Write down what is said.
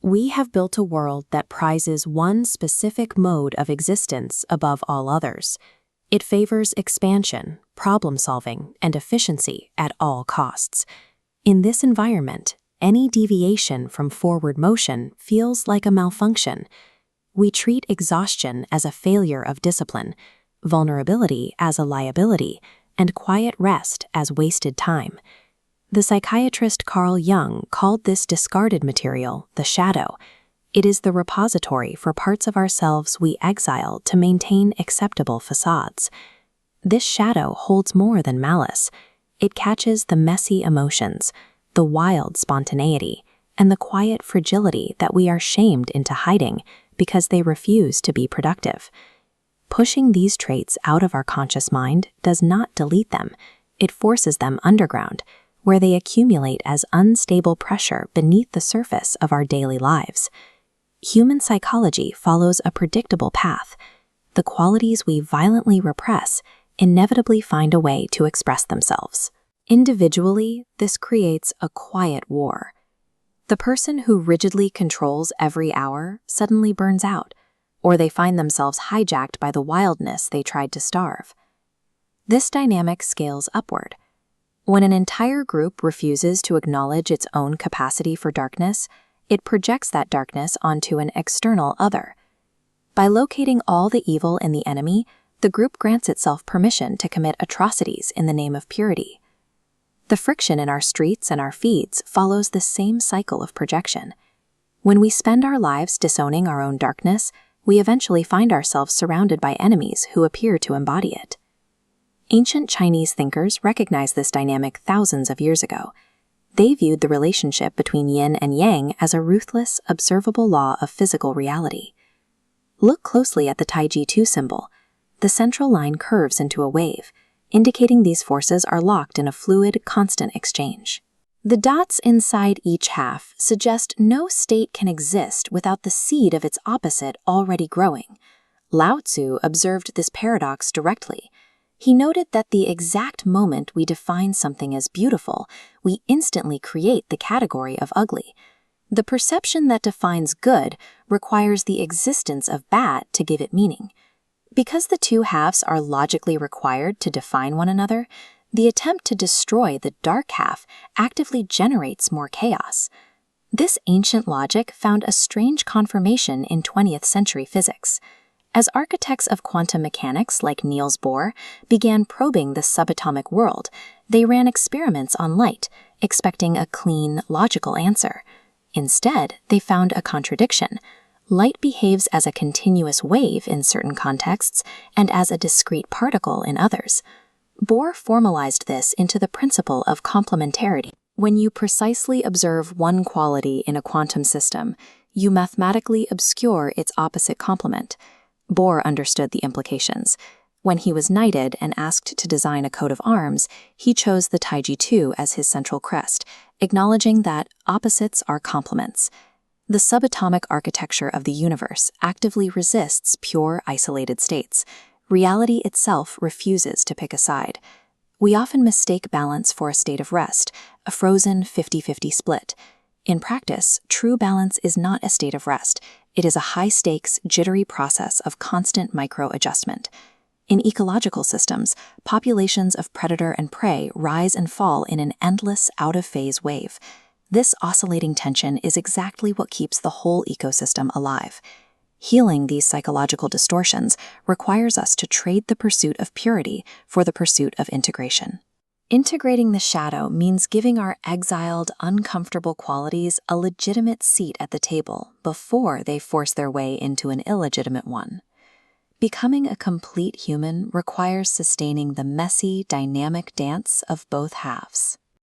We have built a world that prizes one specific mode of existence above all others. It favors expansion, problem-solving, and efficiency at all costs. In this environment, any deviation from forward motion feels like a malfunction. We treat exhaustion as a failure of discipline, vulnerability as a liability, and quiet rest as wasted time. The psychiatrist Carl Jung called this discarded material the shadow. It is the repository for parts of ourselves we exile to maintain acceptable facades. This shadow holds more than malice. It catches the messy emotions, the wild spontaneity, and the quiet fragility that we are shamed into hiding because they refuse to be productive. Pushing these traits out of our conscious mind does not delete them. It forces them underground, where they accumulate as unstable pressure beneath the surface of our daily lives. Human psychology follows a predictable path. The qualities we violently repress inevitably find a way to express themselves. Individually, this creates a quiet war. The person who rigidly controls every hour suddenly burns out, or they find themselves hijacked by the wildness they tried to starve. This dynamic scales upward. When an entire group refuses to acknowledge its own capacity for darkness, it projects that darkness onto an external other. By locating all the evil in the enemy, the group grants itself permission to commit atrocities in the name of purity. The friction in our streets and our feeds follows the same cycle of projection. When we spend our lives disowning our own darkness, we eventually find ourselves surrounded by enemies who appear to embody it. Ancient Chinese thinkers recognized this dynamic thousands of years ago. They viewed the relationship between yin and yang as a ruthless, observable law of physical reality. Look closely at the Taiji 2 symbol. The central line curves into a wave, indicating these forces are locked in a fluid, constant exchange. The dots inside each half suggest no state can exist without the seed of its opposite already growing. Lao Tzu observed this paradox directly. He noted that the exact moment we define something as beautiful, we instantly create the category of ugly. The perception that defines good requires the existence of bad to give it meaning. Because the two halves are logically required to define one another, the attempt to destroy the dark half actively generates more chaos. This ancient logic found a strange confirmation in 20th century physics. As architects of quantum mechanics like Niels Bohr began probing the subatomic world, they ran experiments on light, expecting a clean, logical answer. Instead, they found a contradiction. Light behaves as a continuous wave in certain contexts and as a discrete particle in others. Bohr formalized this into the principle of complementarity. When you precisely observe one quality in a quantum system, you mathematically obscure its opposite complement. Bohr understood the implications. When he was knighted and asked to design a coat of arms, he chose the Taiji 2 as his central crest, acknowledging that opposites are complements. The subatomic architecture of the universe actively resists pure, isolated states. Reality itself refuses to pick a side. We often mistake balance for a state of rest, a frozen 50-50 split. In practice, true balance is not a state of rest. It is a high-stakes, jittery process of constant micro-adjustment. In ecological systems, populations of predator and prey rise and fall in an endless, out-of-phase wave. This oscillating tension is exactly what keeps the whole ecosystem alive. Healing these psychological distortions requires us to trade the pursuit of purity for the pursuit of integration. Integrating the shadow means giving our exiled, uncomfortable qualities a legitimate seat at the table before they force their way into an illegitimate one. Becoming a complete human requires sustaining the messy, dynamic dance of both halves.